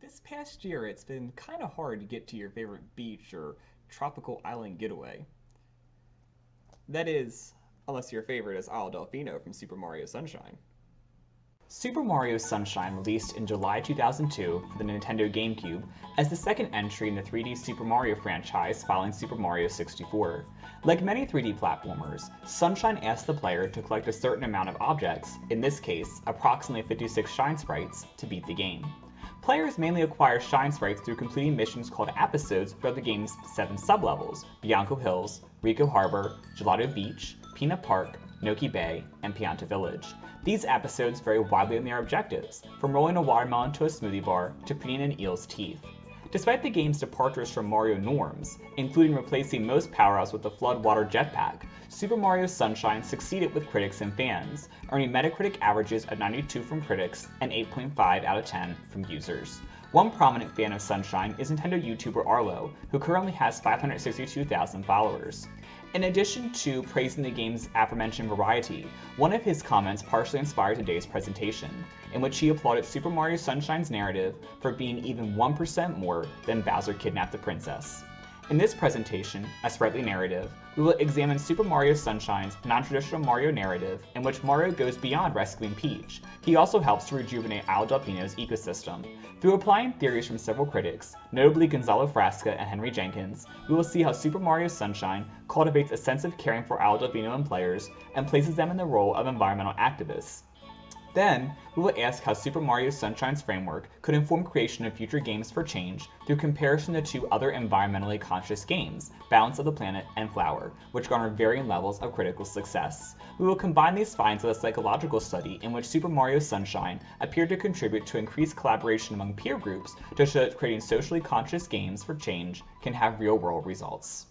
This past year it's been kind of hard to get to your favorite beach or tropical island getaway. That is, unless your favorite is Isle Delfino from Super Mario Sunshine. Super Mario Sunshine released in July 2002 for the Nintendo GameCube as the second entry in the 3D Super Mario franchise following Super Mario 64. Like many 3D platformers, Sunshine asks the player to collect a certain amount of objects, in this case, approximately 56 shine sprites, to beat the game. Players mainly acquire shine sprites through completing missions called episodes throughout the game's 7 sublevels: Bianco Hills, Rico Harbor, Gelato Beach, Peanut Park, Noki Bay, and Pianta Village. These episodes vary widely in their objectives, from rolling a watermelon to a smoothie bar to cleaning an eel's teeth. Despite the game's departures from Mario norms, including replacing most power-ups with the Floodwater Jetpack, Super Mario Sunshine succeeded with critics and fans, earning Metacritic averages of 92 from critics and 8.5 out of 10 from users. One prominent fan of Sunshine is Nintendo YouTuber Arlo, who currently has 562,000 followers. In addition to praising the game's aforementioned variety, one of his comments partially inspired today's presentation, in which he applauded Super Mario Sunshine's narrative for being even 1% more than Bowser Kidnapped the Princess. In this presentation, a Spritely narrative, we will examine Super Mario Sunshine's non-traditional Mario narrative in which Mario goes beyond rescuing Peach. He also helps to rejuvenate Isle Delfino's ecosystem. Through applying theories from several critics, notably Gonzalo Frasca and Henry Jenkins, we will see how Super Mario Sunshine cultivates a sense of caring for Isle Delfino and players and places them in the role of environmental activists. Then, we will ask how Super Mario Sunshine's framework could inform creation of future games for change through comparison to two other environmentally conscious games, Balance of the Planet and Flower, which garnered varying levels of critical success. We will combine these finds with a psychological study in which Super Mario Sunshine appeared to contribute to increased collaboration among peer groups to show that creating socially conscious games for change can have real-world results.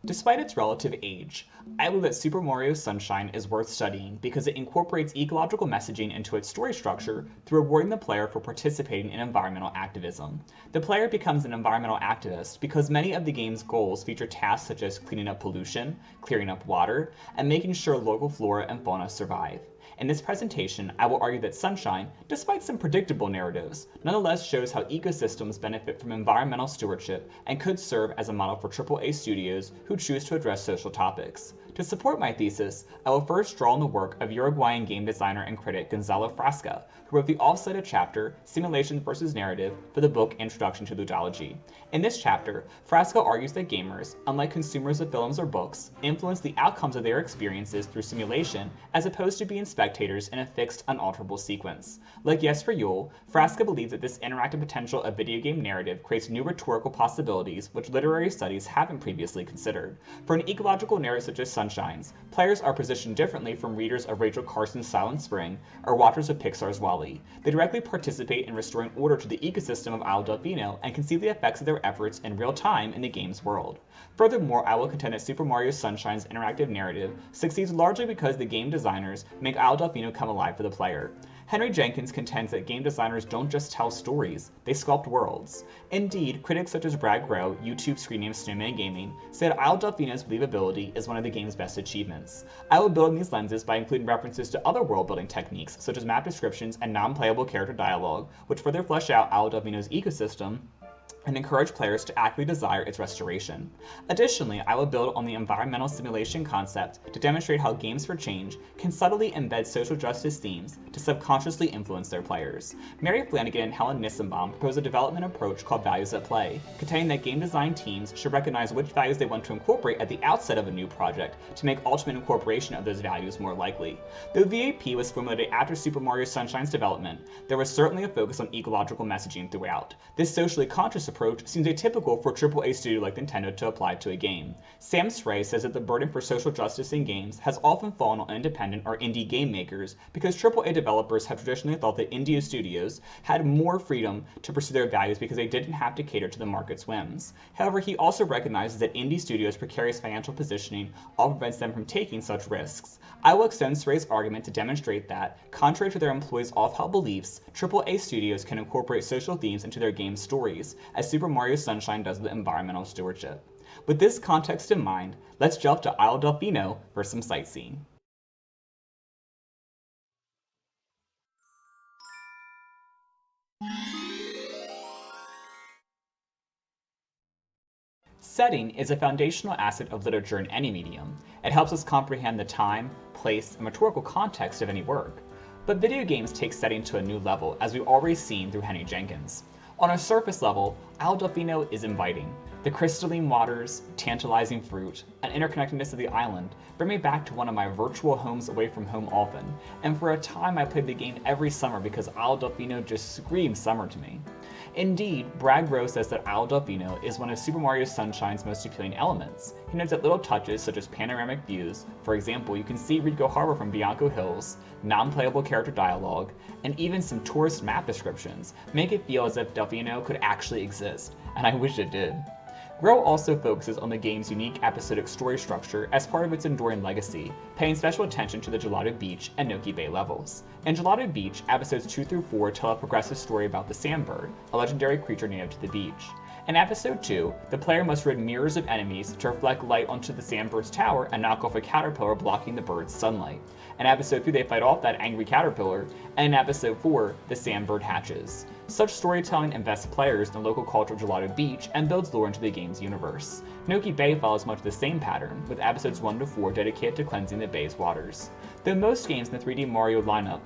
Despite its relative age, I believe that Super Mario Sunshine is worth studying because it incorporates ecological messaging into its story structure through rewarding the player for participating in environmental activism. The player becomes an environmental activist because many of the game's goals feature tasks such as cleaning up pollution, clearing up water, and making sure local flora and fauna survive. In this presentation, I will argue that Sunshine, despite some predictable narratives, nonetheless shows how ecosystems benefit from environmental stewardship and could serve as a model for AAA studios who choose to address social topics. To support my thesis, I will first draw on the work of Uruguayan game designer and critic Gonzalo Frasca, who wrote the off-cited chapter, Simulation versus Narrative, for the book Introduction to Ludology. In this chapter, Frasca argues that gamers, unlike consumers of films or books, influence the outcomes of their experiences through simulation as opposed to being spectators in a fixed, unalterable sequence. Like Yes for Yule, Frasca believes that this interactive potential of video game narrative creates new rhetorical possibilities which literary studies haven't previously considered. For an ecological narrative such as Sunshine's, players are positioned differently from readers of Rachel Carson's Silent Spring or watchers of Pixar's WALL-E. They directly participate in restoring order to the ecosystem of Isle Delfino and can see the effects of their efforts in real time in the game's world. Furthermore, I will contend that Super Mario Sunshine's interactive narrative succeeds largely because the game designers make Isle Delfino come alive for the player. Henry Jenkins contends that game designers don't just tell stories, they sculpt worlds. Indeed, critics such as Brad Grow, YouTube screen name Snowman Gaming, say that Isle Delfino's believability is one of the game's best achievements. I will build on these lenses by including references to other world-building techniques such as map descriptions and non-playable character dialogue, which further flesh out Isle Delfino's ecosystem and encourage players to actively desire its restoration. Additionally, I will build on the environmental simulation concept to demonstrate how games for change can subtly embed social justice themes to subconsciously influence their players. Mary Flanagan and Helen Nissenbaum propose a development approach called Values at Play, containing that game design teams should recognize which values they want to incorporate at the outset of a new project to make ultimate incorporation of those values more likely. Though VAP was formulated after Super Mario Sunshine's development, there was certainly a focus on ecological messaging throughout. This socially conscious approach seems atypical for a AAA studio like Nintendo to apply to a game. Sam Spray says that the burden for social justice in games has often fallen on independent or indie game makers because AAA developers have traditionally thought that indie studios had more freedom to pursue their values because they didn't have to cater to the market's whims. However, he also recognizes that indie studios' precarious financial positioning often prevents them from taking such risks. I will extend Spray's argument to demonstrate that, contrary to their employees' off-held beliefs, AAA studios can incorporate social themes into their game stories, as Super Mario Sunshine does with environmental stewardship. With this context in mind, let's jump to Isle Delfino for some sightseeing. Setting is a foundational asset of literature in any medium. It helps us comprehend the time, place, and rhetorical context of any work. But video games take setting to a new level, as we've already seen through Henry Jenkins. On a surface level, Isle Delfino is inviting. The crystalline waters, tantalizing fruit, and interconnectedness of the island bring me back to one of my virtual homes away from home often, and for a time I played the game every summer because Isle Delfino just screams summer to me. Indeed, Bragg Rowe says that Isle Delfino is one of Super Mario Sunshine's most appealing elements. He notes that little touches such as panoramic views, for example, you can see Rico Harbor from Bianco Hills, non-playable character dialogue, and even some tourist map descriptions make it feel as if Delfino could actually exist, and I wish it did. Rowe also focuses on the game's unique episodic story structure as part of its enduring legacy, paying special attention to the Gelato Beach and Noki Bay levels. In Gelato Beach, episodes 2 through 4 tell a progressive story about the Sandbird, a legendary creature native to the beach. In episode 2, the player must rid mirrors of enemies to reflect light onto the Sandbird's tower and knock off a caterpillar blocking the bird's sunlight. In episode 3, they fight off that angry caterpillar, and in episode 4, the Sandbird hatches. Such storytelling invests players in the local culture of Gelato Beach and builds lore into the game's universe. Noki Bay follows much the same pattern, with episodes 1 to 4 dedicated to cleansing the bay's waters. Though most games in the 3D Mario lineup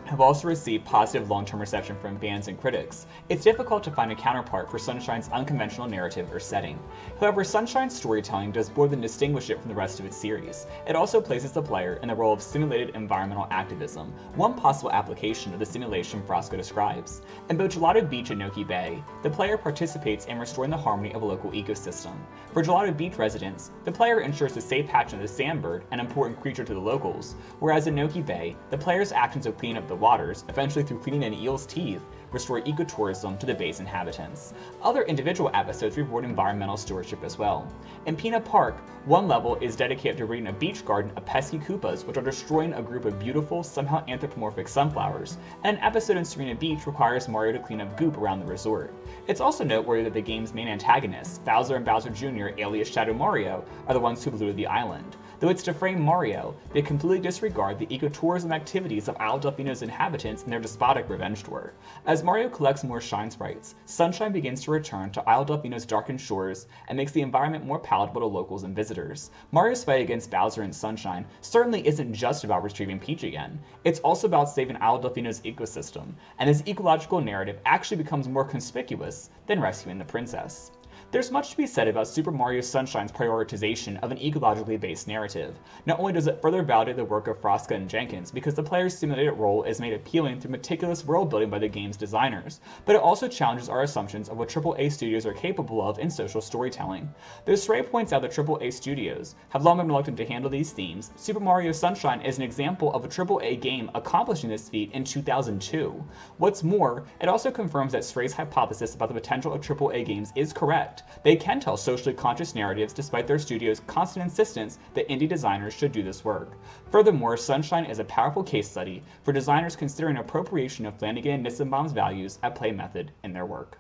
have also received positive long-term reception from fans and critics, it's difficult to find a counterpart for Sunshine's unconventional narrative or setting. However, Sunshine's storytelling does more than distinguish it from the rest of its series. It also places the player in the role of simulated environmental activism, one possible application of the simulation Frosco describes. In both Gelato Beach and Noki Bay, the player participates in restoring the harmony of a local ecosystem. For Gelato Beach residents, the player ensures the safe hatching of the Sandbird, an important creature to the locals, whereas in Noki Bay, the player's actions of cleaning up the waters, eventually through cleaning an eel's teeth, restore ecotourism to the bay's inhabitants. Other individual episodes reward environmental stewardship as well. In Pina Park, one level is dedicated to ridding a beach garden of pesky Koopas, which are destroying a group of beautiful, somehow anthropomorphic sunflowers, and an episode in Serena Beach requires Mario to clean up goop around the resort. It's also noteworthy that the game's main antagonists, Bowser and Bowser Jr., alias Shadow Mario, are the ones who polluted the island. Though it's to frame Mario, they completely disregard the ecotourism activities of Isle Delfino's inhabitants in their despotic revenge tour. As Mario collects more shine sprites, sunshine begins to return to Isle Delfino's darkened shores and makes the environment more palatable to locals and visitors. Mario's fight against Bowser and Sunshine certainly isn't just about retrieving Peach again. It's also about saving Isle Delfino's ecosystem, and his ecological narrative actually becomes more conspicuous than rescuing the princess. There's much to be said about Super Mario Sunshine's prioritization of an ecologically based narrative. Not only does it further validate the work of Frosco and Jenkins because the player's simulated role is made appealing through meticulous world building by the game's designers, but it also challenges our assumptions of what AAA studios are capable of in social storytelling. Though Stray points out that AAA studios have long been reluctant to handle these themes, Super Mario Sunshine is an example of a AAA game accomplishing this feat in 2002. What's more, it also confirms that Stray's hypothesis about the potential of AAA games is correct. They can tell socially conscious narratives despite their studio's constant insistence that indie designers should do this work. Furthermore, Sunshine is a powerful case study for designers considering appropriation of Flanagan and Nissenbaum's values at play method in their work.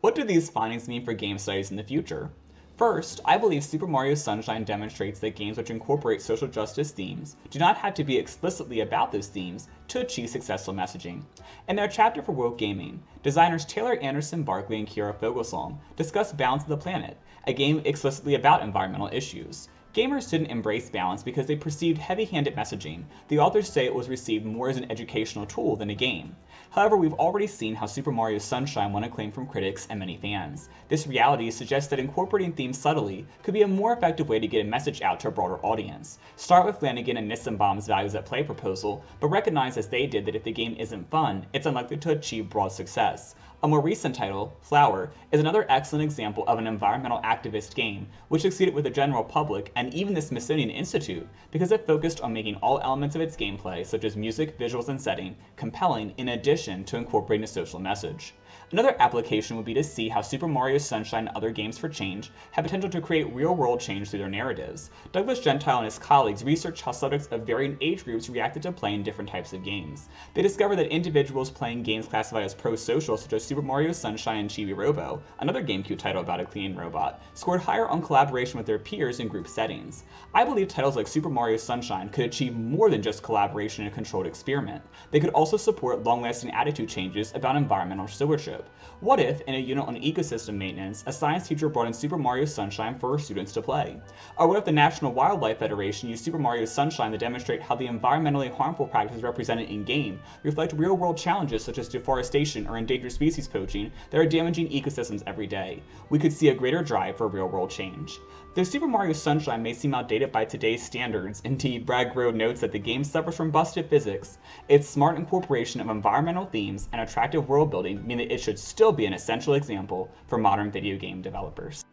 What do these findings mean for game studies in the future? First, I believe Super Mario Sunshine demonstrates that games which incorporate social justice themes do not have to be explicitly about those themes to achieve successful messaging. In their chapter for Woke Gaming, designers Taylor Anderson Barkley and Kira Fogelsong discuss Balance of the Planet, a game explicitly about environmental issues. Gamers didn't embrace Balance because they perceived heavy-handed messaging. The authors say it was received more as an educational tool than a game. However, we've already seen how Super Mario Sunshine won acclaim from critics and many fans. This reality suggests that incorporating themes subtly could be a more effective way to get a message out to a broader audience. Start with Flanagan and Nissenbaum's values at play proposal, but recognize as they did that if the game isn't fun, it's unlikely to achieve broad success. A more recent title, Flower, is another excellent example of an environmental activist game, which succeeded with the general public and even the Smithsonian Institute because it focused on making all elements of its gameplay, such as music, visuals, and setting, compelling in addition to incorporating a social message. Another application would be to see how Super Mario Sunshine and other games for change have potential to create real-world change through their narratives. Douglas Gentile and his colleagues researched how subjects of varying age groups reacted to playing different types of games. They discovered that individuals playing games classified as pro-social, such as Super Mario Sunshine and Chibi Robo, another GameCube title about a cleaning robot, scored higher on collaboration with their peers in group settings. I believe titles like Super Mario Sunshine could achieve more than just collaboration in a controlled experiment. They could also support long-lasting attitude changes about environmental stewardship. What if, in a unit on ecosystem maintenance, a science teacher brought in Super Mario Sunshine for her students to play? Or what if the National Wildlife Federation used Super Mario Sunshine to demonstrate how the environmentally harmful practices represented in-game reflect real-world challenges such as deforestation or endangered species poaching that are damaging ecosystems every day? We could see a greater drive for real-world change. Though Super Mario Sunshine may seem outdated by today's standards, indeed Bragg Road notes that the game suffers from busted physics, its smart incorporation of environmental themes and attractive world building mean that it should still be an essential example for modern video game developers.